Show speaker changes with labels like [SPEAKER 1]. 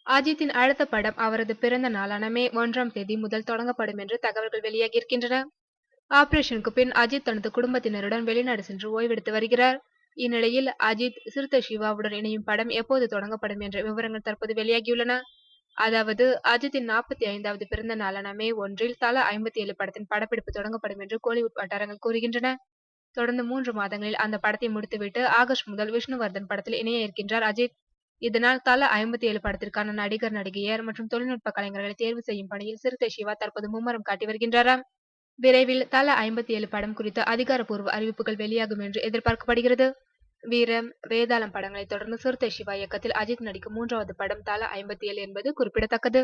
[SPEAKER 1] அஜித்தின் அடுத்த படம் அவரது பிறந்த நாளான மே 1ஆம் தேதி முதல் தொடங்கப்படும் என்று தகவல்கள் வெளியாகியிருக்கின்றன. ஆபரேஷனுக்கு பின் அஜித் தனது குடும்பத்தினருடன் வெளிநாடு சென்று ஓய்வெடுத்து வருகிறார். இந்நிலையில் அஜித் சிறுத்தை சிவாவுடன் இணையும் படம் எப்போது தொடங்கப்படும் என்ற விவரங்கள் தற்போது வெளியாகியுள்ளன. அதாவது அஜித்தின் 45வது பிறந்த நாளான மே 1இல் தல 57 படத்தின் படப்பிடிப்பு தொடங்கப்படும் என்று கோலிவுட் வட்டாரங்கள் கூறுகின்றன. தொடர்ந்து 3 மாதங்களில் அந்த படத்தை முடித்துவிட்டு ஆகஸ்ட் முதல் விஷ்ணுவர்தன் படத்தில் இணைய இருக்கின்றார் அஜித். இதனால் தல 57 படத்திற்கான நடிகர், நடிகையர் மற்றும் தொழில்நுட்ப கலைஞர்களை தேர்வு செய்யும் பணியில் சிறுத்தை சிவா தற்போது மும்முரம் காட்டி வருகின்றாராம். விரைவில் தல 57 படம் குறித்த அதிகாரப்பூர்வ அறிவிப்புகள் வெளியாகும் என்று எதிர்பார்க்கப்படுகிறது. வீரம், வேதாளம் படங்களை தொடர்ந்து சிறுத்தை சிவா இயக்கத்தில் அஜித் நடிக்கும் 3வது படம் தல 57 என்பது குறிப்பிடத்தக்கது.